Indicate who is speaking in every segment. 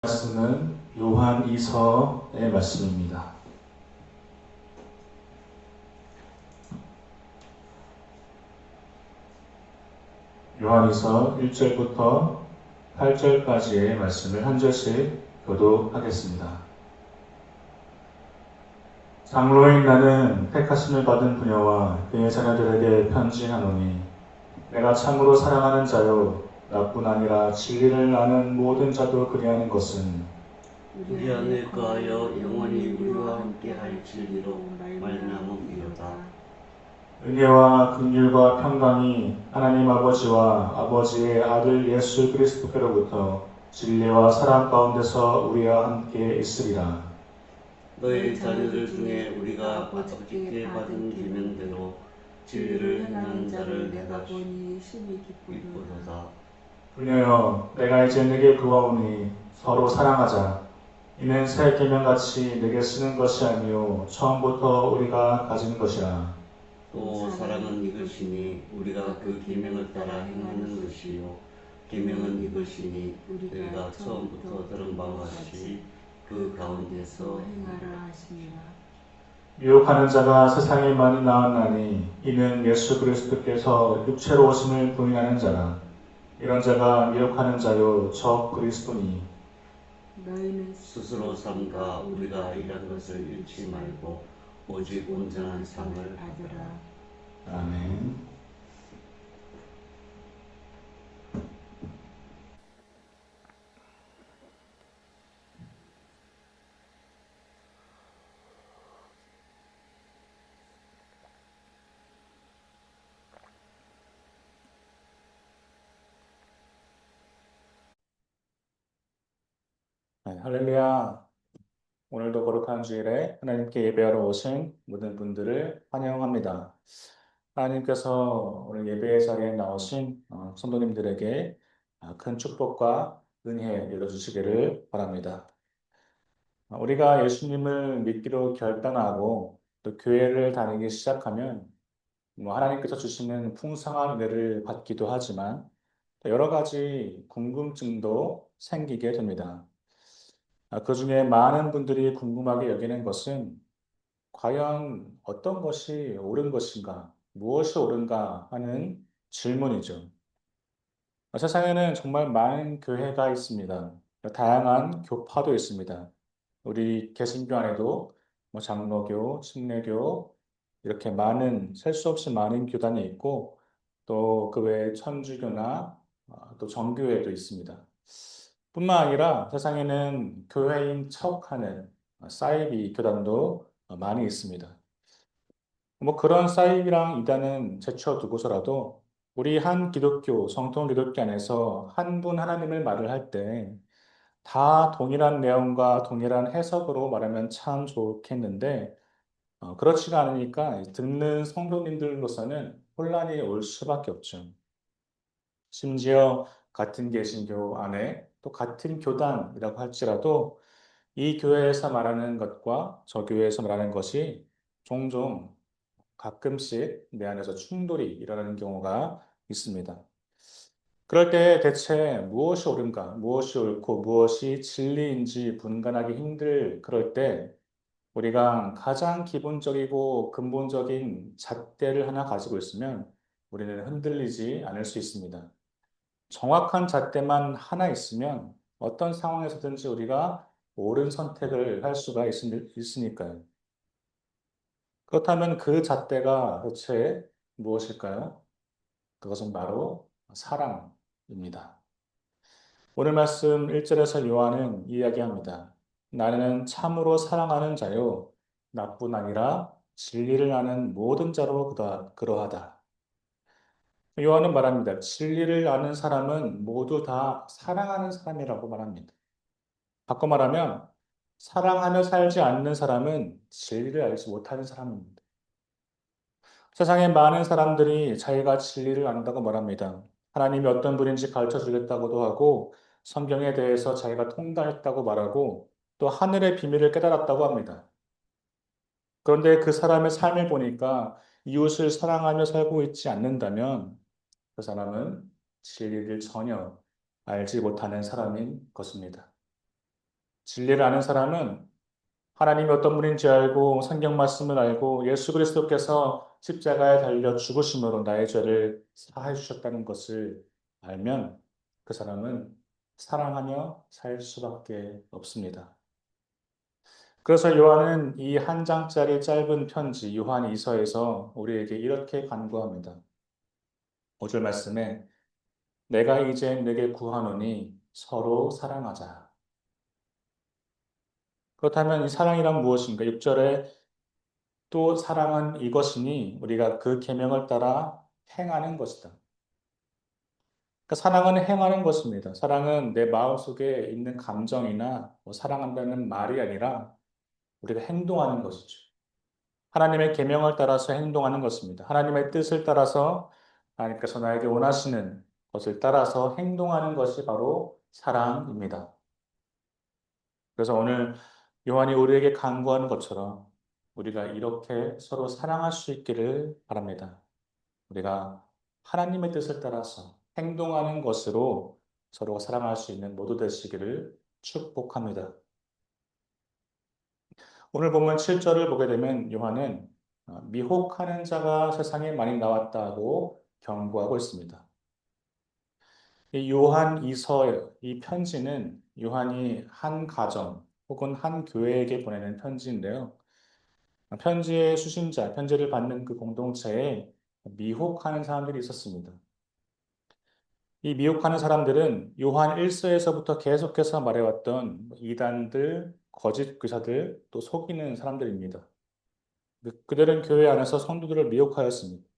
Speaker 1: 말씀은 요한 2서의 말씀입니다. 요한 2서 1절부터 8절까지의 말씀을 한 절씩 교독하겠습니다. 장로인 나는 택하심을 받은 부녀와 그의 자녀들에게 편지하노니 내가 참으로 사랑하는 자요 나뿐 아니라 진리를 아는 모든 자도 그리하는 것은
Speaker 2: 우리 안에 거하여 영원히 우리와 함께할 진리로 말미암음이로다.
Speaker 1: 은혜와 긍휼과 평강이 하나님 아버지와 아버지의 아들 예수 그리스도께로부터 진리와 사랑 가운데서 우리와 함께 있으리라.
Speaker 2: 너희 자녀들 중에 우리가 아버지께 받은 계명대로 진리를 행하는 자를 내가 보니 심히 기쁘도다.
Speaker 1: 부녀여, 내가 이제 네게 구하오니 서로 사랑하자. 이는 새 계명같이 내게 쓰는 것이 아니요 처음부터 우리가 가진 것이라.
Speaker 2: 또 사랑은 이것이니 우리가 그 계명을 따라 행하는 것이요 계명은 이것이니 우리가 처음부터 들은 바와 같이 그 가운데서 행하라 하시니라.
Speaker 1: 유혹하는 자가 세상에 많이 나왔나니 이는 예수 그리스도께서 육체로 오심을 부인하는 자라. 이런 자가 미혹하는 자요 적 그리스도니.
Speaker 2: 너희는 스스로 삼가 우리가 이런 것을 잃지 말고 오직 온전한 상을 받으라.
Speaker 1: 아멘. 네, 할렐루야. 오늘도 거룩한 주일에 하나님께 예배하러 오신 모든 분들을 환영합니다. 하나님께서 오늘 예배 자리에 나오신 성도님들에게 큰 축복과 은혜 열어주시기를 바랍니다. 우리가 예수님을 믿기로 결단하고 또 교회를 다니기 시작하면 하나님께서 주시는 풍성한 은혜를 받기도 하지만 또 여러 가지 궁금증도 생기게 됩니다. 그 중에 많은 분들이 궁금하게 여기는 것은 과연 어떤 것이 옳은 것인가, 무엇이 옳은가 하는 질문이죠. 세상에는 정말 많은 교회가 있습니다. 다양한 교파도 있습니다. 우리 개신교 안에도 장로교, 침례교 이렇게 많은 셀 수 없이 많은 교단이 있고 또 그 외에 천주교나 또 정교회도 있습니다. 뿐만 아니라 세상에는 교회인 척하는 사이비 교단도 많이 있습니다. 그런 사이비랑 이단은 제쳐두고서라도 우리 한 기독교, 정통 기독교 안에서 한 분 하나님을 말을 할 때 다 동일한 내용과 동일한 해석으로 말하면 참 좋겠는데 그렇지가 않으니까 듣는 성도님들로서는 혼란이 올 수밖에 없죠. 심지어 같은 개신교 안에 또 같은 교단이라고 할지라도 이 교회에서 말하는 것과 저 교회에서 말하는 것이 종종 가끔씩 내 안에서 충돌이 일어나는 경우가 있습니다. 그럴 때 대체 무엇이 옳은가, 무엇이 옳고 무엇이 진리인지 분간하기 힘들 그럴 때 우리가 가장 기본적이고 근본적인 잣대를 하나 가지고 있으면 우리는 흔들리지 않을 수 있습니다. 정확한 잣대만 하나 있으면 어떤 상황에서든지 우리가 옳은 선택을 할 수가 있으니까요. 그렇다면 그 잣대가 도대체 무엇일까요? 그것은 바로 사랑입니다. 오늘 말씀 1절에서 요한은 이야기합니다. 나는 참으로 사랑하는 자요. 나뿐 아니라 진리를 아는 모든 자로 그러하다. 요한은 말합니다. 진리를 아는 사람은 모두 다 사랑하는 사람이라고 말합니다. 바꿔 말하면 사랑하며 살지 않는 사람은 진리를 알지 못하는 사람입니다. 세상에 많은 사람들이 자기가 진리를 안다고 말합니다. 하나님이 어떤 분인지 가르쳐 주겠다고도 하고 성경에 대해서 자기가 통달했다고 말하고 또 하늘의 비밀을 깨달았다고 합니다. 그런데 그 사람의 삶을 보니까 이웃을 사랑하며 살고 있지 않는다면 그 사람은 진리를 전혀 알지 못하는 사람인 것입니다. 진리를 아는 사람은 하나님이 어떤 분인지 알고 성경 말씀을 알고 예수 그리스도께서 십자가에 달려 죽으심으로 나의 죄를 사하여 주셨다는 것을 알면 그 사람은 사랑하며 살 수밖에 없습니다. 그래서 요한은 이 한 장짜리 짧은 편지 요한 2서에서 우리에게 이렇게 간구합니다. 5절 말씀에 내가 이제 내게 구하노니 서로 사랑하자. 그렇다면 이 사랑이란 무엇인가? 6절에 또 사랑은 이것이니 우리가 그 계명을 따라 행하는 것이다. 그러니까 사랑은 행하는 것입니다. 사랑은 내 마음속에 있는 감정이나 뭐 사랑한다는 말이 아니라 우리가 행동하는 것이죠. 하나님의 계명을 따라서 행동하는 것입니다. 하나님의 뜻을 따라서 하나님께서 나에게 원하시는 것을 따라서 행동하는 것이 바로 사랑입니다. 그래서 오늘 요한이 우리에게 간구하는 것처럼 우리가 이렇게 서로 사랑할 수 있기를 바랍니다. 우리가 하나님의 뜻을 따라서 행동하는 것으로 서로 사랑할 수 있는 모두 되시기를 축복합니다. 오늘 본문 7절을 보게 되면 요한은 미혹하는 자가 세상에 많이 나왔다고 경고하고 있습니다. 이 요한 이서, 이 편지는 요한이 한 가정 혹은 한 교회에게 보내는 편지인데요. 편지의 수신자, 편지를 받는 그 공동체에 미혹하는 사람들이 있었습니다. 이 미혹하는 사람들은 요한 1서에서부터 계속해서 말해왔던 이단들, 거짓 교사들, 또 속이는 사람들입니다. 그들은 교회 안에서 성도들을 미혹하였습니다.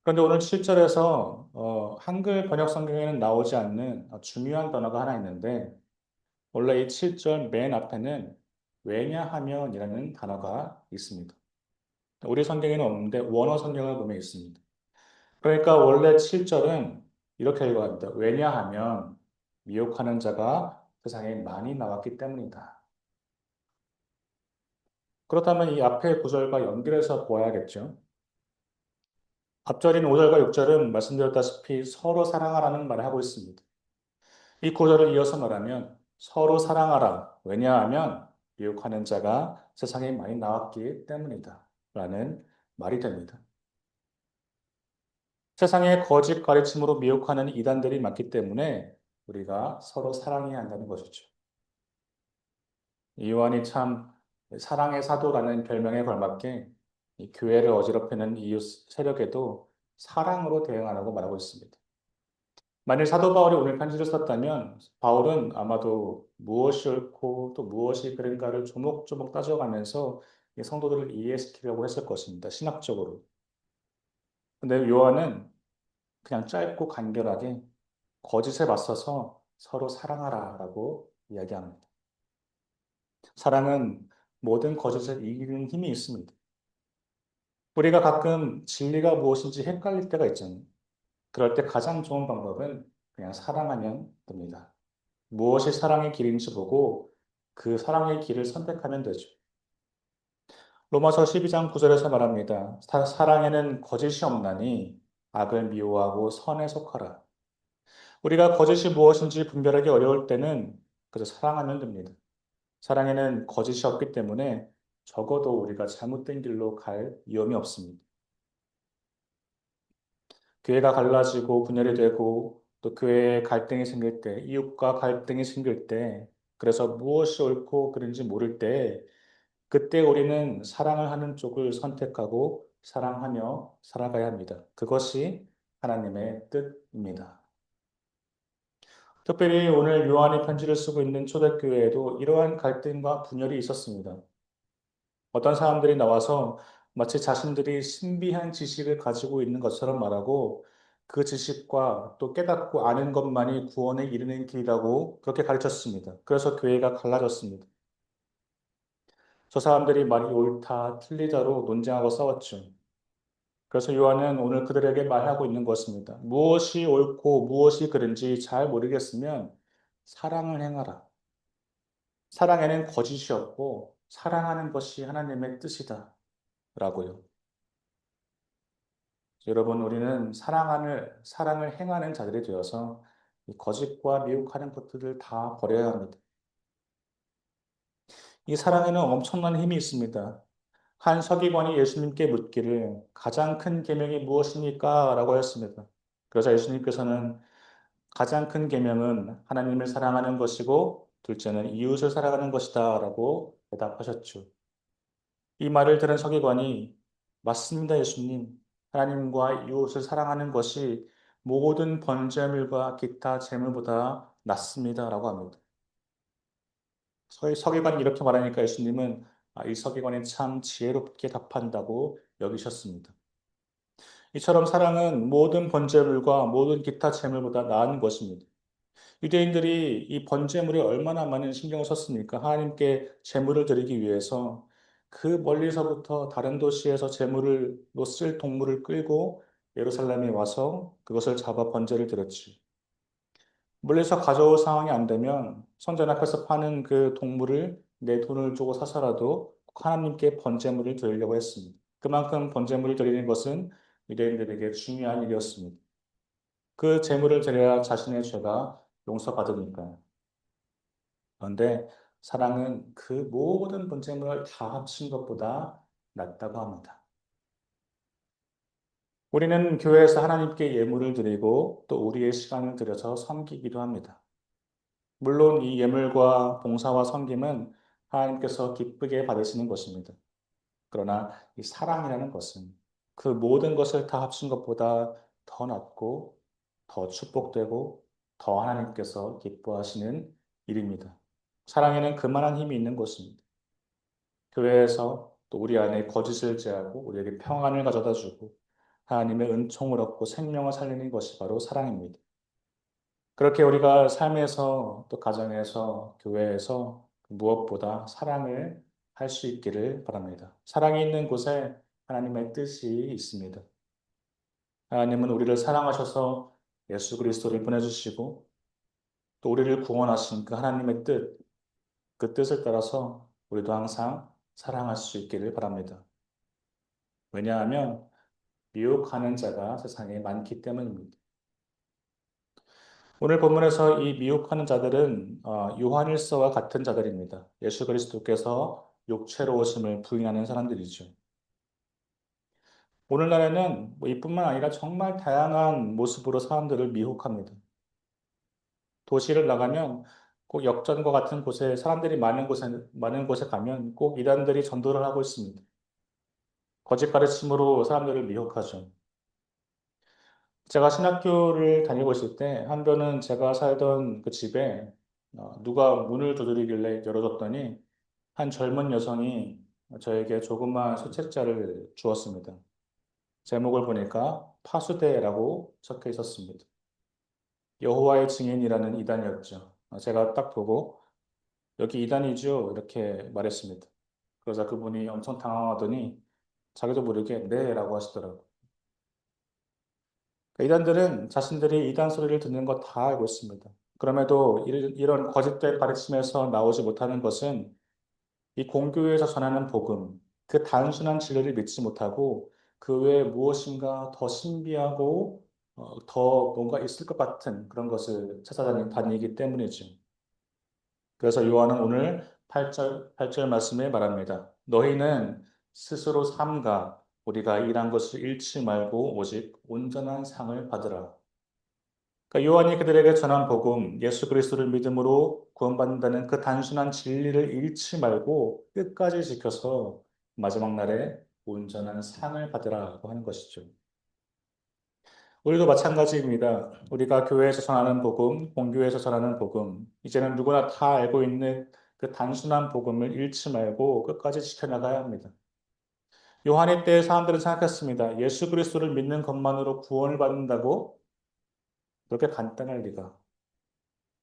Speaker 1: 그런데 오늘 7절에서 한글 번역 성경에는 나오지 않는 중요한 단어가 하나 있는데 원래 이 7절 맨 앞에는 왜냐하면이라는 단어가 있습니다. 우리 성경에는 없는데 원어 성경을 보면 있습니다. 그러니까 원래 7절은 이렇게 읽어야 합니다. 왜냐하면 미혹하는 자가 세상에 많이 나왔기 때문이다. 그렇다면 이 앞에 구절과 연결해서 보아야겠죠. 앞절인 5절과 6절은 말씀드렸다시피 서로 사랑하라는 말을 하고 있습니다. 이 구절을 이어서 말하면 서로 사랑하라. 왜냐하면 미혹하는 자가 세상에 많이 나왔기 때문이다. 라는 말이 됩니다. 세상의 거짓 가르침으로 미혹하는 이단들이 많기 때문에 우리가 서로 사랑해야 한다는 것이죠. 요한이 참 사랑의 사도라는 별명에 걸맞게 이 교회를 어지럽히는 이웃 세력에도 사랑으로 대응하라고 말하고 있습니다. 만일 사도 바울이 오늘 편지를 썼다면 바울은 아마도 무엇이 옳고 또 무엇이 그른가를 조목조목 따져가면서 이 성도들을 이해시키려고 했을 것입니다. 신학적으로. 근데 요한은 그냥 짧고 간결하게 거짓에 맞서서 서로 사랑하라라고 이야기합니다. 사랑은 모든 거짓을 이기는 힘이 있습니다. 우리가 가끔 진리가 무엇인지 헷갈릴 때가 있잖아요. 그럴 때 가장 좋은 방법은 그냥 사랑하면 됩니다. 무엇이 사랑의 길인지 보고 그 사랑의 길을 선택하면 되죠. 로마서 12장 9절에서 말합니다. 사랑에는 거짓이 없나니 악을 미워하고 선에 속하라. 우리가 거짓이 무엇인지 분별하기 어려울 때는 그저 사랑하면 됩니다. 사랑에는 거짓이 없기 때문에 적어도 우리가 잘못된 길로 갈 위험이 없습니다. 교회가 갈라지고 분열이 되고 또 교회에 갈등이 생길 때, 이웃과 갈등이 생길 때, 그래서 무엇이 옳고 그른지 모를 때, 그때 우리는 사랑을 하는 쪽을 선택하고 사랑하며 살아가야 합니다. 그것이 하나님의 뜻입니다. 특별히 오늘 요한의 편지를 쓰고 있는 초대교회에도 이러한 갈등과 분열이 있었습니다. 어떤 사람들이 나와서 마치 자신들이 신비한 지식을 가지고 있는 것처럼 말하고 그 지식과 또 깨닫고 아는 것만이 구원에 이르는 길이라고 그렇게 가르쳤습니다. 그래서 교회가 갈라졌습니다. 저 사람들이 말이 옳다, 틀리다로 논쟁하고 싸웠죠. 그래서 요한은 오늘 그들에게 말하고 있는 것입니다. 무엇이 옳고 무엇이 그른지 잘 모르겠으면 사랑을 행하라. 사랑에는 거짓이 없고 사랑하는 것이 하나님의 뜻이다. 라고요. 여러분, 우리는 사랑을 행하는 자들이 되어서 이 거짓과 미혹하는 것들을 다 버려야 합니다. 이 사랑에는 엄청난 힘이 있습니다. 한 서기관이 예수님께 묻기를 가장 큰 계명이 무엇입니까? 라고 했습니다. 그러자 예수님께서는 가장 큰 계명은 하나님을 사랑하는 것이고 둘째는 이웃을 사랑하는 것이다 라고 대답하셨죠. 이 말을 들은 서기관이 맞습니다, 예수님. 하나님과 이웃을 사랑하는 것이 모든 번제물과 기타 제물보다 낫습니다 라고 합니다. 서기관이 이렇게 말하니까 예수님은 이 서기관이 참 지혜롭게 답한다고 여기셨습니다. 이처럼 사랑은 모든 번제물과 모든 기타 제물보다 나은 것입니다. 유대인들이 이 번제물에 얼마나 많은 신경을 썼습니까? 하나님께 제물을 드리기 위해서 그 멀리서부터 다른 도시에서 제물을 쓸 동물을 끌고 예루살렘에 와서 그것을 잡아 번제를 드렸지. 멀리서 가져올 상황이 안 되면 성전 앞에서 파는 그 동물을 내 돈을 주고 사서라도 하나님께 번제물을 드리려고 했습니다. 그만큼 번제물을 드리는 것은 유대인들에게 중요한 일이었습니다. 그 제물을 드려야 자신의 죄가 용서받으니까요. 그런데 사랑은 그 모든 번제물을 다 합친 것보다 낫다고 합니다. 우리는 교회에서 하나님께 예물을 드리고 또 우리의 시간을 들여서 섬기기도 합니다. 물론 이 예물과 봉사와 섬김은 하나님께서 기쁘게 받으시는 것입니다. 그러나 이 사랑이라는 것은 그 모든 것을 다 합친 것보다 더 낫고 더 축복되고 더 하나님께서 기뻐하시는 일입니다. 사랑에는 그만한 힘이 있는 것입니다. 교회에서 또 우리 안에 거짓을 제하고 우리에게 평안을 가져다 주고 하나님의 은총을 얻고 생명을 살리는 것이 바로 사랑입니다. 그렇게 우리가 삶에서 또 가정에서 교회에서 무엇보다 사랑을 할 수 있기를 바랍니다. 사랑이 있는 곳에 하나님의 뜻이 있습니다. 하나님은 우리를 사랑하셔서 예수 그리스도를 보내주시고 또 우리를 구원하신 그 하나님의 뜻, 그 뜻을 따라서 우리도 항상 사랑할 수 있기를 바랍니다. 왜냐하면 미혹하는 자가 세상에 많기 때문입니다. 오늘 본문에서 이 미혹하는 자들은 요한일서와 같은 자들입니다. 예수 그리스도께서 육체로 오심을 부인하는 사람들이죠. 오늘날에는 뭐 이뿐만 아니라 정말 다양한 모습으로 사람들을 미혹합니다. 도시를 나가면 꼭 역전과 같은 곳에 사람들이 많은 곳에 가면 꼭 이단들이 전도를 하고 있습니다. 거짓 가르침으로 사람들을 미혹하죠. 제가 신학교를 다니고 있을 때 한 번은 제가 살던 그 집에 누가 문을 두드리길래 열어줬더니 한 젊은 여성이 저에게 조그만 수책자를 주었습니다. 제목을 보니까 파수대라고 적혀 있었습니다. 여호와의 증인이라는 이단이었죠. 제가 딱 보고 여기 이단이죠? 이렇게 말했습니다. 그러자 그분이 엄청 당황하더니 자기도 모르게 네라고 하시더라고요. 이단들은 자신들이 이단 소리를 듣는 거 다 알고 있습니다. 그럼에도 이런 거짓된 가르침에서 나오지 못하는 것은 이 공교회에서 전하는 복음, 그 단순한 진리를 믿지 못하고 그 외에 무엇인가 더 신비하고 더 뭔가 있을 것 같은 그런 것을 찾아다니기 때문이죠. 그래서 요한은 오늘 8절 말씀에 말합니다. 너희는 스스로 삼가 우리가 일한 것을 잃지 말고 오직 온전한 상을 받으라. 그러니까 요한이 그들에게 전한 복음, 예수 그리스도를 믿음으로 구원받는다는 그 단순한 진리를 잃지 말고 끝까지 지켜서 마지막 날에 온전한 상을 받으라고 하는 것이죠. 우리도 마찬가지입니다. 우리가 교회에서 전하는 복음, 본교회에서 전하는 복음, 이제는 누구나 다 알고 있는 그 단순한 복음을 잃지 말고 끝까지 지켜나가야 합니다. 요한의 때 사람들은 생각했습니다. 예수 그리스도를 믿는 것만으로 구원을 받는다고 그렇게 간단할 리가.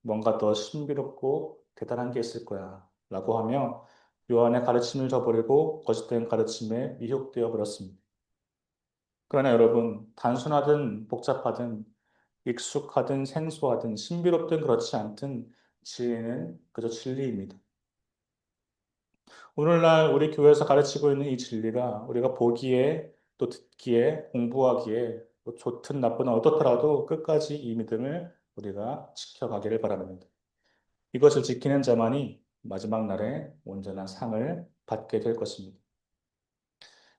Speaker 1: 뭔가 더 신비롭고 대단한 게 있을 거야. 라고 하며 요한의 가르침을 저버리고 거짓된 가르침에 미혹되어 버렸습니다. 그러나 여러분, 단순하든 복잡하든 익숙하든 생소하든 신비롭든 그렇지 않든 진리는 그저 진리입니다. 오늘날 우리 교회에서 가르치고 있는 이 진리가 우리가 보기에 또 듣기에 공부하기에 뭐 좋든 나쁘든 어떻더라도 끝까지 이 믿음을 우리가 지켜가기를 바랍니다. 이것을 지키는 자만이 마지막 날에 온전한 상을 받게 될 것입니다.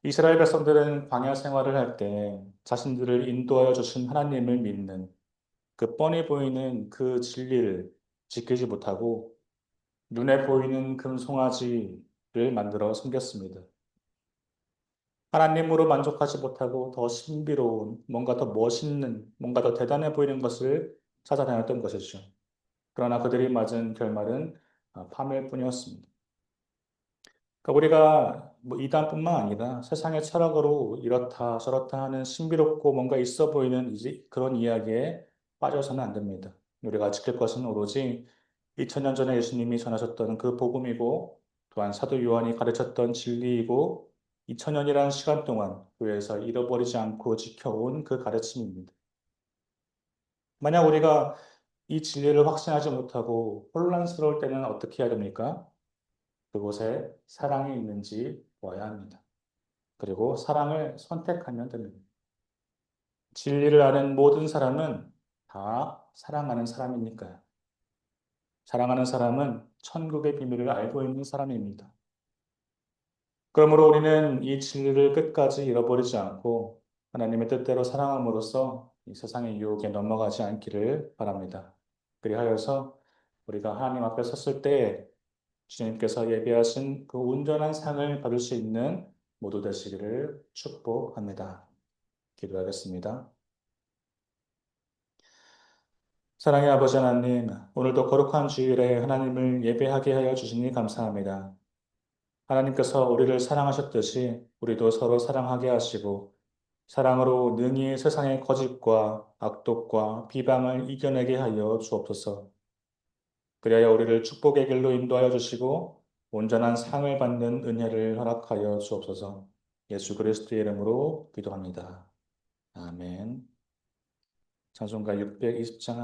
Speaker 1: 이스라엘 백성들은 광야 생활을 할 때 자신들을 인도하여 주신 하나님을 믿는 그 뻔히 보이는 그 진리를 지키지 못하고 눈에 보이는 금송아지를 만들어 섬겼습니다. 하나님으로 만족하지 못하고 더 신비로운, 뭔가 더 멋있는, 뭔가 더 대단해 보이는 것을 찾아다녔던 것이죠. 그러나 그들이 맞은 결말은 파멸 뿐이었습니다. 그러니까 우리가 뭐 이단뿐만 아니라 세상의 철학으로 이렇다 저렇다 하는 신비롭고 뭔가 있어 보이는 이제 그런 이야기에 빠져서는 안 됩니다. 우리가 지킬 것은 오로지 2000년 전에 예수님이 전하셨던 그 복음이고 또한 사도 요한이 가르쳤던 진리이고 2000년이라는 시간 동안 교회에서 잃어버리지 않고 지켜온 그 가르침입니다. 만약 우리가 이 진리를 확신하지 못하고 혼란스러울 때는 어떻게 해야 됩니까? 그곳에 사랑이 있는지 보아야 합니다. 그리고 사랑을 선택하면 됩니다. 진리를 아는 모든 사람은 다 사랑하는 사람이니까요. 사랑하는 사람은 천국의 비밀을 알고 있는 사람입니다. 그러므로 우리는 이 진리를 끝까지 잃어버리지 않고 하나님의 뜻대로 사랑함으로써 이 세상의 유혹에 넘어가지 않기를 바랍니다. 그리하여서 우리가 하나님 앞에 섰을 때 주님께서 예비하신 그 온전한 상을 받을 수 있는 모두 되시기를 축복합니다. 기도하겠습니다. 사랑의 아버지 하나님, 오늘도 거룩한 주일에 하나님을 예배하게 하여 주시니 감사합니다. 하나님께서 우리를 사랑하셨듯이 우리도 서로 사랑하게 하시고 사랑으로 능히 세상의 거짓과 악독과 비방을 이겨내게 하여 주옵소서. 그리하여 우리를 축복의 길로 인도하여 주시고 온전한 상을 받는 은혜를 허락하여 주옵소서. 예수 그리스도의 이름으로 기도합니다. 아멘. 찬송가 620장